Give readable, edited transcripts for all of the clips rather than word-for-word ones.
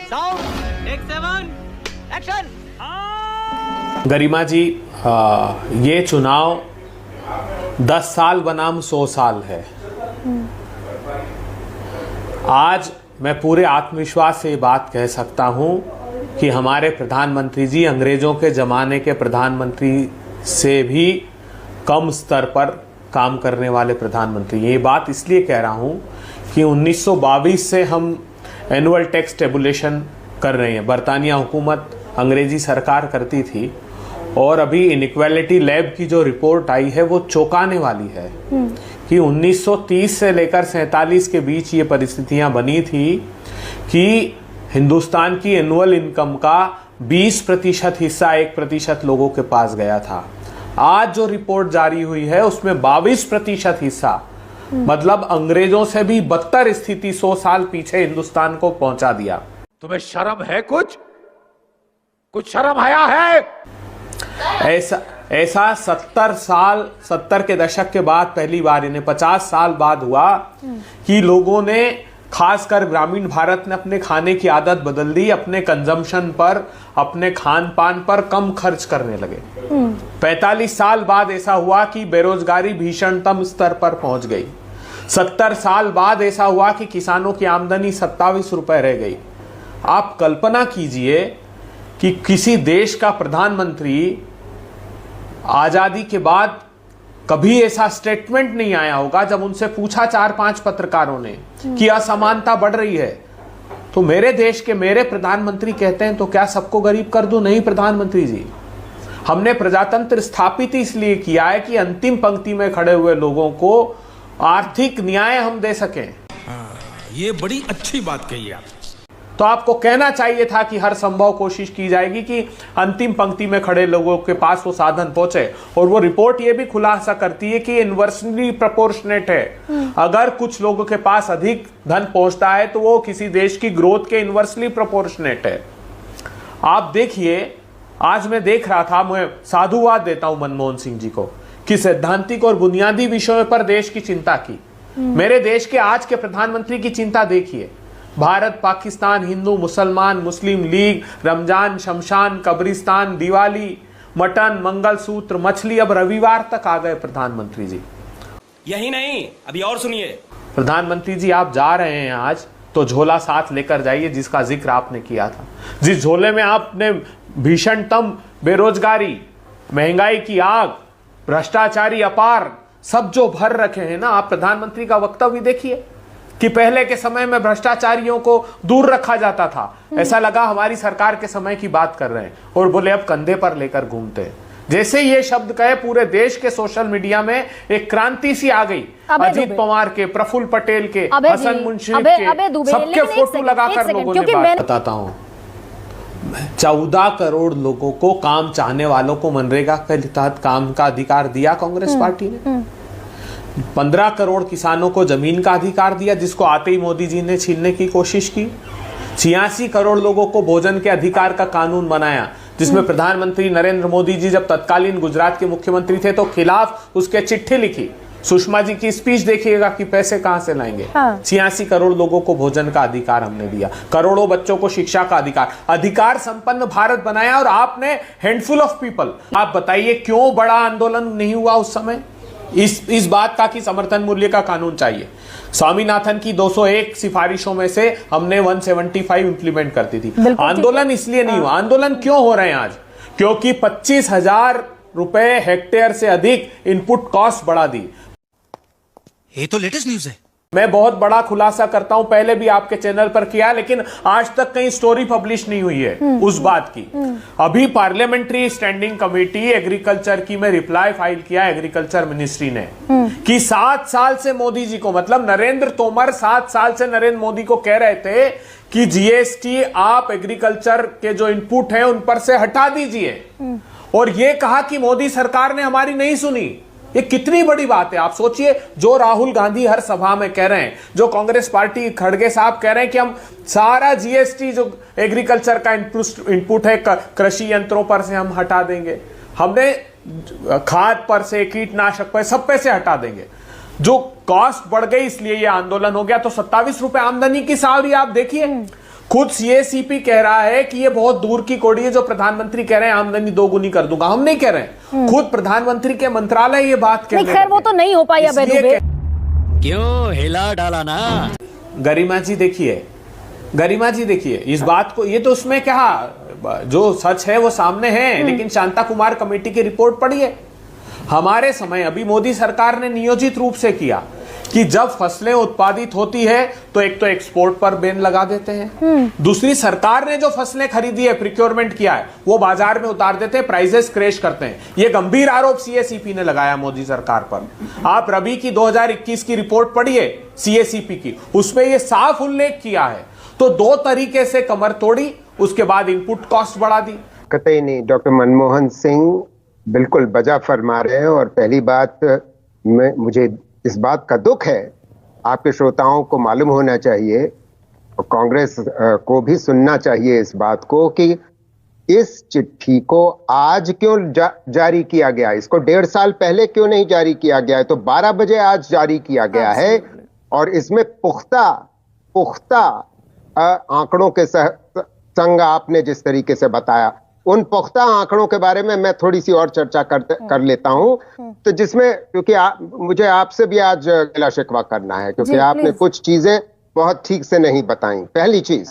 Sound take 7 action. Garima ji, ये चुनाव 10 साल बनाम 100 साल है। आज मैं पूरे आत्मविश्वास से ये बात कह सकता हूं कि हमारे प्रधानमंत्री जी अंग्रेजों के ज़माने के प्रधानमंत्री से भी कम स्तर पर काम करने वाले प्रधानमंत्री। ये बात इसलिए कह रहा हूं कि 1922 से हम एनुअल टैक्स टेबुलेशन कर रहे हैं। बरतानिया हुकूमत, अंग्रेजी सरकार करती थी, और अभी इनइक्वालिटी लैब की जो रिपोर्ट आई है वो चौंकाने वाली है कि 1930 से लेकर 47 के बीच ये परिस्थितियां बनी थी कि हिंदुस्तान की एनुअल इनकम का 20% हिस्सा 1% लोगों के पास गया था। आज जो रिपोर्ट जारी हुई है उसमें 22% हिस्सा, मतलब अंग्रेजों से भी बदतर स्थिति 100 साल पीछे हिंदुस्तान को पहुंचा दिया। तुम्हें शर्म है? कुछ शर्म आया है? ऐसा 70 के दशक के बाद पहली बार, इन्हें 50 साल बाद हुआ कि लोगों ने, खासकर ग्रामीण भारत ने, अपने खाने की आदत बदल दी, अपने कंजम्पशन पर, अपने खान पान पर कम खर्च करने लगे। 45 साल बाद ऐसा हुआ कि बेरोजगारी भीषणतम स्तर पर पहुंच गई। 70 साल बाद ऐसा हुआ कि किसानों की आमदनी 27 रुपए रह गई। आप कल्पना कीजिए कि किसी देश का प्रधानमंत्री आजादी के बाद कभी ऐसा स्टेटमेंट नहीं आया होगा जब उनसे पूछा 4-5 पत्रकारों ने कि असमानता बढ़ रही है, तो मेरे देश के मेरे प्रधानमंत्री कहते हैं तो क्या सबको गरीब कर दूं? नहीं प्रधानमंत्री जी, हमने प्रजातंत्र स्थापित इसलिए किया है कि अंतिम पंक्ति में खड़े हुए लोगों को आर्थिक न्याय हम दे सकें। ये बड़ी अच्छी बात कही आप। तो आपको कहना चाहिए था कि हर संभव कोशिश की जाएगी कि अंतिम पंक्ति में खड़े लोगों के पास वो साधन पहुंचे। और वो रिपोर्ट ये भी खुलासा करती है कि इनवर्सली प्रोपोर्शनेट है। अगर कुछ लोगों के पास अधिक धन पहुंचता है तो वो किसी देश की ग्रोथ के इनवर्सली प्रोपोर्शनेट है। आप देखिए, आज मैं देख रहा था, मैं साधुवाद देता हूं मनमोहन सिंह जी को कि सैद्धांतिक और बुनियादी विषयों पर देश की चिंता की। मेरे देश के आज के प्रधानमंत्री की चिंता देखिए। भारत, पाकिस्तान, हिंदू, मुसलमान, मुस्लिम लीग, रमजान, शमशान, कब्रिस्तान, दिवाली, मटन, मंगलसूत्र, मछली, अब रविवार तक आ गए प्रधानमंत्री जी। यही नहीं, अभी और सुनिए। प्रधानमंत्री जी, आप जा रहे हैं आज तो झोला साथ लेकर जाइए जिसका जिक्र आपने किया था। जिस झोले में आपने भीषणतम बेरोजगारी, महंगाई की आग, भ्रष्टाचारी अपार सब जो भर रखे हैं ना, आप प्रधानमंत्री का वक्तव्य देखिए कि पहले के समय में भ्रष्टाचारियों को दूर रखा जाता था, ऐसा लगा हमारी सरकार के समय की बात कर रहे हैं, और बोले अब कंधे पर लेकर घूमते हैं। जैसे ये शब्द कहे, पूरे देश के सोशल मीडिया में एक क्रांति सी आ गई। अजीत पवार के, प्रफुल्ल पटेल के, हसन मुंशीफ के, सबके फोटो लगाकर लोगों ने बात। बताता हूं, 14 करोड़ लोगों को, काम चाहने वालों को मनरेगा के तहत काम का अधिकार दिया कांग्रेस पार्टी ने। 15 करोड़ किसानों को जमीन का अधिकार दिया, जिसको आते ही मोदी जी ने छीनने की कोशिश की। 86 करोड़ लोगों को भोजन के अधिकार का कानून बनाया, जिसमें प्रधानमंत्री नरेंद्र मोदी जी जब तत्कालीन गुजरात के मुख्यमंत्री थे तो खिलाफ उसके चिट्ठी लिखी। सुषमा जी की स्पीच देखिएगा कि पैसे कहां से लाएंगे। 86 करोड़ लोगों को भोजन का अधिकार हमने दिया, करोड़ों बच्चों को शिक्षा का अधिकार संपन्न भारत बनाया। और आपने हैंडफुल ऑफ पीपल, आप बताइए क्यों बड़ा आंदोलन नहीं हुआ उस समय इस बात का कि समर्थन मूल्य का कानून चाहिए। स्वामीनाथन की 201 सिफारिशों में से हमने 175 इंप्लीमेंट करती थी। आंदोलन इसलिए नहीं हुआ। आंदोलन क्यों हो रहे हैं आज? क्योंकि 25,000 रुपए हेक्टेयर से अधिक इनपुट कॉस्ट बढ़ा दी। ये तो लेटेस्ट न्यूज है। मैं बहुत बड़ा खुलासा करता हूं, पहले भी आपके चैनल पर किया, लेकिन आज तक कहीं स्टोरी पब्लिश नहीं हुई है उस बात की। अभी पार्लियामेंट्री स्टैंडिंग कमेटी एग्रीकल्चर की में रिप्लाई फाइल किया एग्रीकल्चर मिनिस्ट्री ने कि 7 साल से मोदी जी को, मतलब नरेंद्र तोमर 7 साल से नरेंद्र मोदी को कह रहे थे कि जीएसटी आप एग्रीकल्चर के जो इनपुट है उन पर से हटा दीजिए, और यह कहा कि मोदी सरकार ने हमारी नहीं सुनी। ये कितनी बड़ी बात है आप सोचिए। जो राहुल गांधी हर सभा में कह रहे हैं, जो कांग्रेस पार्टी खड़गे साहब कह रहे हैं कि हम सारा जीएसटी जो एग्रीकल्चर का इनपुट है कृषि यंत्रों पर से हम हटा देंगे, हमने खाद पर से, कीटनाशक पर, सब पे से हटा देंगे। जो कॉस्ट बढ़ गई इसलिए ये आंदोलन हो गया। तो 27 रुपए आमदनी की सावरी आप देखिए, खुद सीएसीपी कह रहा है कि ये बहुत दूर की कौड़ी है जो प्रधानमंत्री कह रहे हैं आमदनी दोगुनी कर दूंगा। हम नहीं कह रहे हैं, खुद प्रधानमंत्री के मंत्रालय ये बात कह रहे हैं। खैर वो तो नहीं हो पाई अब क्यों हिला डाला ना। गरिमा जी देखिए इस बात को, ये तो उसमें क्या जो सच है वो सामने है, लेकिन शांता कुमार कमेटी की रिपोर्ट पढ़िए। हमारे समय अभी मोदी सरकार ने नियोजित रूप से किया कि जब फसलें उत्पादित होती है तो एक तो एक्सपोर्ट पर बैन लगा देते हैं, दूसरी सरकार ने जो फसलें खरीदी है, प्रिक्योरमेंट किया है, वो बाजार में उतार देते हैं, प्राइसेस क्रैश करते हैं। ये गंभीर आरोप सीएसीपी ने लगाया मोदी सरकार पर। आप रबी की 2021 की रिपोर्ट पढ़िए सीएसीपी की, उसमें ये साफ उल्लेख किया है। तो दो तरीके से कमर तोड़ी, उसके बाद इनपुट कॉस्ट बढ़ा दी। कतई नहीं, डॉक्टर मनमोहन सिंह बिल्कुल बजा फरमा रहे हैं। और पहली बात, मुझे इस बात का दुख है, आपके श्रोताओं को मालूम होना चाहिए और कांग्रेस को भी सुनना चाहिए इस बात को कि इस चिट्ठी को आज क्यों जारी किया गया, इसको 1.5 साल पहले क्यों नहीं जारी किया गया है। तो 12 बजे आज जारी किया गया है और इसमें पुख्ता आंकड़ों के संग आपने जिस तरीके से बताया, उन पुख्ता आंकड़ों के बारे में मैं थोड़ी सी और चर्चा कर लेता हूं। तो जिसमें, क्योंकि मुझे आपसे भी आज गिला शिकवा करना है, क्योंकि आपने कुछ चीजें बहुत ठीक से नहीं बताई। पहली चीज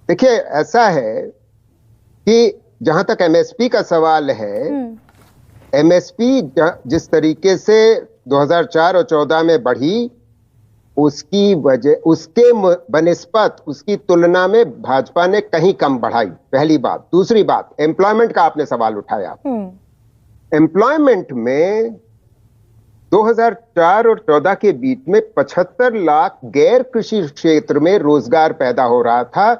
देखिए, ऐसा है कि जहां तक एमएसपी का सवाल है, एमएसपी जिस तरीके से 2004 और 14 में बढ़ी, उसकी वजह, उसके बनिस्पत, उसकी तुलना में भाजपा ने कहीं कम बढ़ाई, पहली बात। दूसरी बात, एम्प्लॉयमेंट का आपने सवाल उठाया। एम्प्लॉयमेंट में 2004 और 14 के बीच में 75 लाख गैर कृषि क्षेत्र में रोजगार पैदा हो रहा था,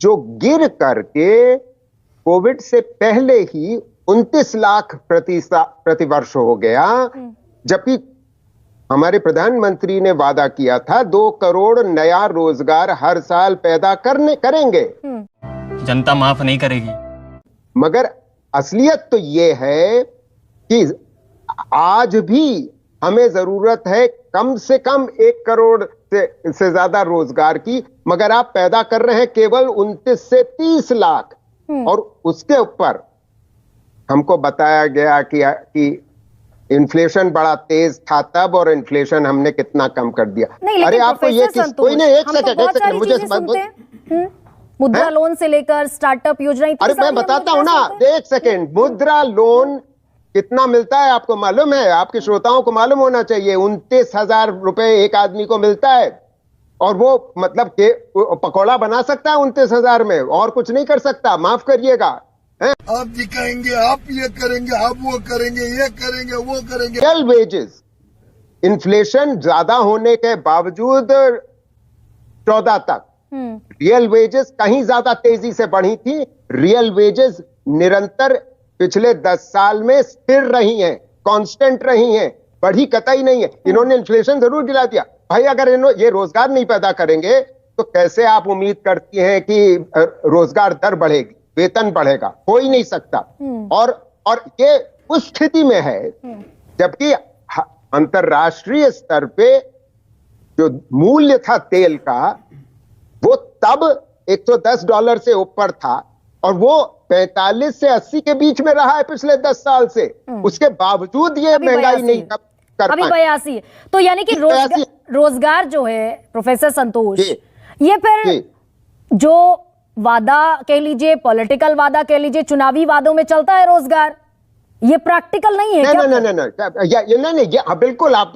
जो गिर करके कोविड से पहले ही 29 लाख प्रतिवर्ष हो गया। जबकि हमारे प्रधानमंत्री ने वादा किया था 2 करोड़ नया रोजगार हर साल पैदा करेंगे। जनता माफ नहीं करेगी। मगर असलियत तो ये है कि आज भी हमें जरूरत है कम से कम 1 करोड़ से ज्यादा रोजगार की, मगर आप पैदा कर रहे हैं केवल 29 से 30 लाख। और उसके ऊपर हमको बताया गया कि इन्फ्लेशन बड़ा तेज था तब, और इन्फ्लेशन हमने कितना कम कर दिया। अरे आपको ये चीज कोई नहीं, एक सेकंड मुझे मुद्रा लोन से लेकर स्टार्टअप योजना, अरे मैं बताता हूं ना, एक सेकंड। मुद्रा लोन कितना मिलता है आपको मालूम है? आपके श्रोताओं को मालूम होना चाहिए। 29,000 रुपए एक आदमी को मिलता है, और वो मतलब के पकौड़ा बना सकता है 29,000 में, और कुछ नहीं कर सकता। माफ करिएगा, आप दिखाएंगे, आप ये करेंगे, आप वो करेंगे, ये करेंगे, वो करेंगे। रियल वेजेस, इन्फ्लेशन ज्यादा होने के बावजूद 14 तक रियल वेजेस कहीं ज्यादा तेजी से बढ़ी थी। रियल वेजेस निरंतर पिछले 10 साल में स्थिर रही हैं, कांस्टेंट रही हैं, बढ़ी कतई नहीं है। इन्होंने इन्फ्लेशन जरूर गिरा दिया। भाई अगर ये रोजगार नहीं पैदा करेंगे तो कैसे आप उम्मीद करती हैं कि रोजगार दर बढ़ेगी, वेतन बढ़ेगा? हो ही नहीं सकता। और ये उस स्थिति में है जबकि अंतरराष्ट्रीय स्तर पे जो मूल्य था तेल का, वो तब $110 से ऊपर था, और वो 45 से 80 के बीच में रहा है पिछले 10 साल से। उसके बावजूद ये महंगाई नहीं कर अभी 82। तो यानी कि रोजगार जो है प्रोफेसर संतोष, ये फिर जो वादा कह लीजिए, पॉलिटिकल वादा कह लीजिए, चुनावी वादों में चलता है रोजगार, ये प्रैक्टिकल नहीं है क्या? नहीं, ये बिल्कुल आप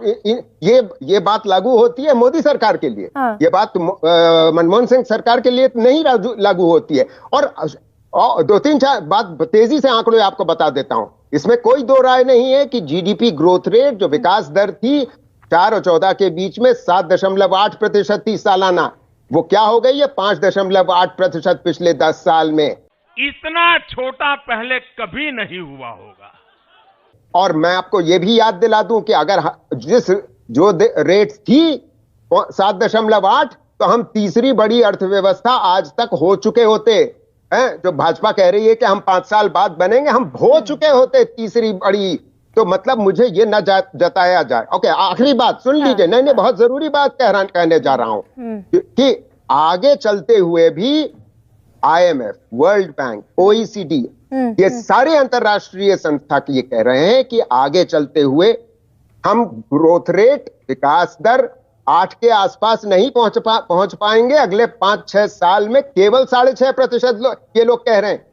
ये बात लागू होती है मोदी सरकार के लिए। ये बात मनमोहन सिंह सरकार के लिए नहीं लागू होती है। और 2-3 बात तेजी से आंकड़े आपको बता देता हूं। इसमें कोई दो राय नहीं है कि जीडीपी ग्रोथ रेट, जो विकास दर थी 4 और 14 के बीच में 7.8% थी सालाना, वो क्या हो गई है 5.8% पिछले 10 साल में। इतना छोटा पहले कभी नहीं हुआ होगा। और मैं आपको यह भी याद दिला दूं कि अगर जो रेट थी 7.8, तो हम तीसरी बड़ी अर्थव्यवस्था आज तक हो चुके होते हैं। जो भाजपा कह रही है कि हम 5 साल बाद बनेंगे, हम हो चुके होते तीसरी बड़ी। तो मतलब मुझे ये न जताया जाए। ओके, आखिरी बात सुन लीजिए। नहीं, बहुत जरूरी बात कहने जा रहा हूं कि आगे चलते हुए भी IMF, वर्ल्ड बैंक, OECD, ये सारे अंतरराष्ट्रीय संस्था ये कह रहे हैं कि आगे चलते हुए हम ग्रोथ रेट, विकास दर 8 के आसपास नहीं पहुंच पाएंगे। अगले 5-6 साल में केवल 6.5% ये लोग कह रहे हैं।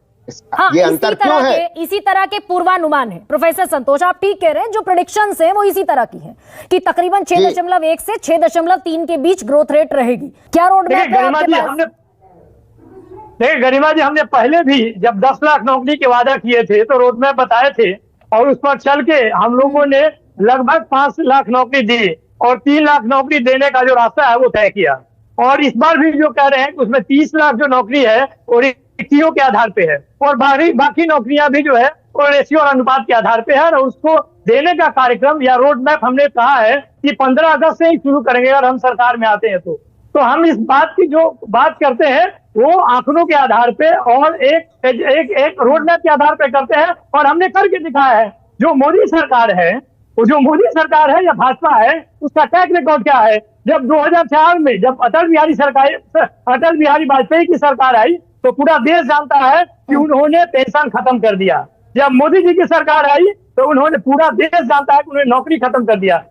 हाँ, ये अंतर क्यों है? इसी तरह के पूर्वानुमान है प्रोफेसर संतोष, आप ठीक कह रहे हैं। जो प्रेडिक्शंस हैं वो इसी तरह की हैं कि तकरीबन 6.1 से 6.3 के बीच ग्रोथ रेट रहेगी। क्या रोड मैप है आपके पास? देखिए गरिमा जी, हमने पहले भी जब 10 लाख नौकरी के वादा किए थे तो रोड मैप बताए थे, और उस पर चल के हम लोगों ने लगभग 5 लाख नौकरी दी और 3 लाख नौकरी देने का जो रास्ता है वो तय किया। और इस बार भी जो कह रहे हैं कि उसमें 30 लाख जो नौकरी है वो रिक्तियों के आधार पे है, और बाकी नौकरियां भी जो है वो रेशियो और अनुपात के आधार पे है। और उसको देने का कार्यक्रम या रोड मैप हमने कहा है कि 15 अगस्त से ही शुरू करेंगे अगर हम सरकार में आते हैं तो हम इस बात की जो बात करते हैं वो आंकड़ों के आधार पे और एक रोड मैप के आधार पे करते हैं, और हमने करके दिखाया है। जो मोदी सरकार है, वो जो मोदी सरकार है या भाजपा है, उसका ट्रैक रिकॉर्ड क्या है? जब 2004 में जब अटल बिहारी वाजपेयी की सरकार आई तो पूरा देश जानता है कि उन्होंने पेंशन खत्म कर दिया। जब मोदी जी की सरकार आई तो उन्होंने, पूरा देश जानता है कि उन्होंने नौकरी खत्म कर दिया।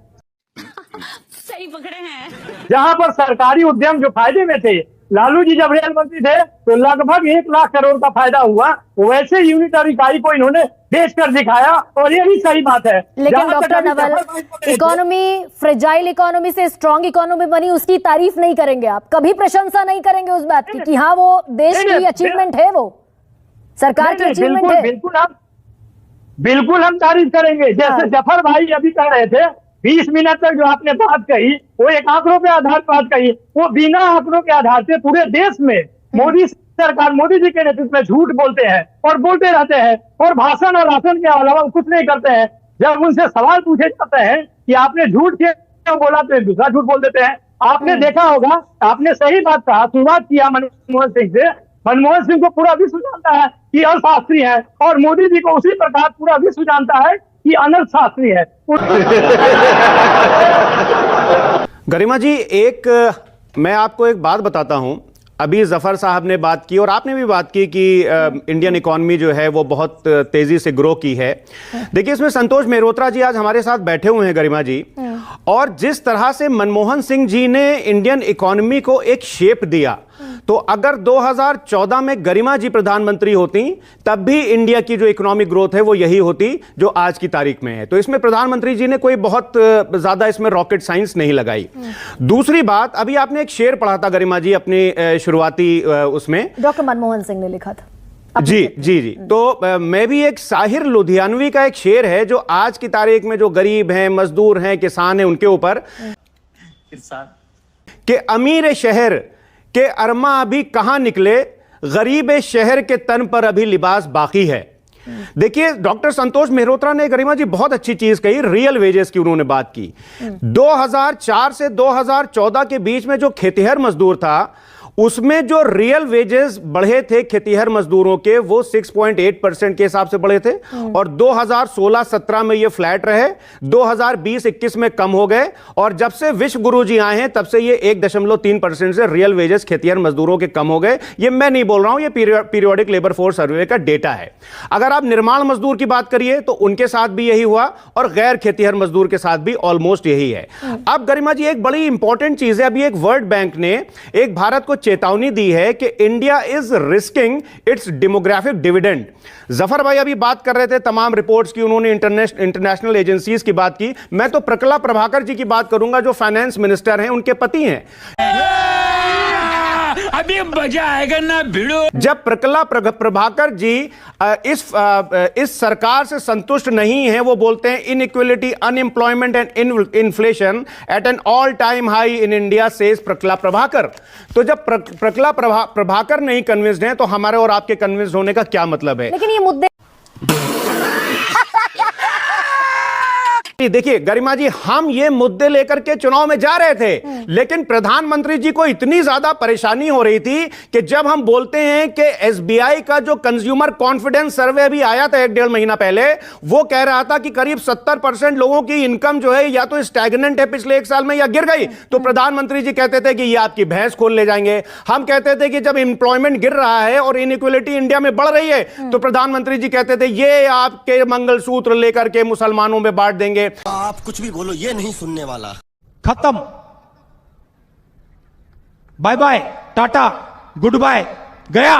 सही पकड़े हैं। जहां पर सरकारी उद्यम जो फायदे में थे, लालू जी जब रेल मंत्री थे तो लगभग 1 लाख करोड़ का फायदा हुआ, वैसे यूनिटरी इकाई को इन्होंने बेचकर दिखाया, और ये भी सही बात है। लेकिन doctor Naval, economy fragile economy से स्ट्रांग इकोनॉमी बनी, उसकी तारीफ नहीं करेंगे आप? कभी प्रशंसा नहीं करेंगे उस बात की कि हाँ वो देश की अचीवमेंट है, वो सरकार की अचीवमेंट है? बिल्कुल हम तारीफ करेंगे। जैसे जफर भाई अभी कह रहे थे 20 मिनट तक जो आपने बात कही वो एक आंकड़ों के आधार पर बात कही, वो बिना आंकड़ों के आधार से पूरे देश में मोदी सरकार, मोदी जी के नेतृत्व में झूठ बोलते हैं और बोलते रहते हैं, और भाषण और भाषण के अलावा कुछ नहीं करते हैं। जब उनसे सवाल पूछे जाते हैं कि आपने झूठ क्यों बोला तो दूसरा झूठ बोल देते हैं। आपने देखा होगा, आपने सही बात कहा, शुरुआत किया मनमोहन सिंह से। मनमोहन सिंह को पूरा विश्व जानता है कि अर्थशास्त्री है, और मोदी जी को उसी प्रकार पूरा विश्व जानता है कि अनर्थशास्त्री है। गरिमा जी, मैं आपको एक बात बताता हूं। अभी जफर साहब ने बात की और आपने भी बात की कि इंडियन इकॉनमी जो है वो बहुत तेजी से ग्रो की है। देखिए, इसमें संतोष मेहरोत्रा जी आज हमारे साथ बैठे हुए हैं गरिमा जी, और जिस तरह से मनमोहन सिंह जी ने इंडियन इकॉनमी को एक शेप दिया, तो अगर 2014 में गरिमा जी प्रधानमंत्री होती तब भी इंडिया की जो इकोनॉमिक ग्रोथ है वो यही होती जो आज की तारीख में है। तो इसमें प्रधानमंत्री जी ने कोई बहुत ज्यादा इसमें रॉकेट साइंस नहीं लगाई। दूसरी बात, अभी आपने एक शेर पढ़ा था गरिमा जी अपनी शुरुआती उसमें, डॉक्टर मनमोहन सिंह ने लिखा था। जी। तो मैं भी एक साहिर लुधियानवी का एक शेर है जो आज की तारीख में जो गरीब हैं, मजदूर हैं, किसान हैं, उनके ऊपर कि अमीर शहर के अरमा अभी कहां निकले, गरीब शहर के तन पर अभी लिबास बाकी है। देखिए, डॉक्टर संतोष मेहरोत्रा ने गरिमा जी बहुत अच्छी चीज कही, रियल वेजेस की उन्होंने बात की। 2004 से 2014 के बीच में जो खेतिहर मजदूर था उसमें जो रियल वेजेस बढ़े थे खेतिहर मजदूरों के वो 6.8% के हिसाब से बढ़े थे, और 2016-17 में ये फ्लैट रहे, 2020-21 में कम हो गए, और जब से विश्व गुरु जी आए हैं तब से ये 1.3% से रियल वेजेस खेतिहर मजदूरों के कम हो गए। ये मैं नहीं बोल रहा हूं, ये पीरियोडिक लेबर फोर्स सर्वे का डेटा है। अगर आप निर्माण मजदूर की बात करिए तो उनके साथ भी यही हुआ, और गैर खेतिहर मजदूर के साथ भी ऑलमोस्ट यही है। अब गरिमा जी, एक बड़ी इंपॉर्टेंट चीज है, अभी एक वर्ल्ड बैंक ने एक भारत को चेतावनी दी है कि India is risking it's demographic dividend. Zafar भाई अभी बात कर रहे थे तमाम रिपोर्ट्स की, उन्होंने इंटरनेशनल एजेंसीज की बात की। मैं तो प्रकला प्रभाकर जी की बात करूंगा जो फाइनेंस मिनिस्टर हैं, उनके पति हैं। अभी मजा आएगा ना भिड़ो। जब प्रकला प्रभाकर जी इस सरकार से संतुष्ट नहीं है, वो बोलते हैं inequality, unemployment and inflation at an all time high in India, says Parakala Prabhakar. तो जब प्रकला प्रभाकर नहीं कन्विंस्ड हैं तो हमारे और आपके कन्विंस्ड होने का क्या मतलब है? लेकिन ये मुद्दे देखिए गरिमा जी, हम ये मुद्दे लेकर के चुनाव में जा रहे थे, लेकिन प्रधानमंत्री जी को इतनी ज्यादा परेशानी हो रही थी कि जब हम बोलते हैं कि एसबीआई का जो कंज्यूमर कॉन्फिडेंस सर्वे अभी आया था 1-1.5 महीना पहले, वो कह रहा था कि करीब 70% लोगों की इनकम जो है या तो स्टैग्नेंट है पिछले 1 साल में या गिर गई, तो प्रधानमंत्री जी कहते थे कि ये आपकी भैंस खोल ले जाएंगे। हम कहते थे कि जब एम्प्लॉयमेंट गिर रहा है और इनइक्वालिटी इंडिया में बढ़ रही है, तो प्रधानमंत्री जी कहते थे ये आपके मंगलसूत्र लेकर के मुसलमानों में बांट देंगे। आप कुछ भी बोलो, ये नहीं सुनने वाला। खत्म, बाय बाय, टाटा, गुड बाय, गया।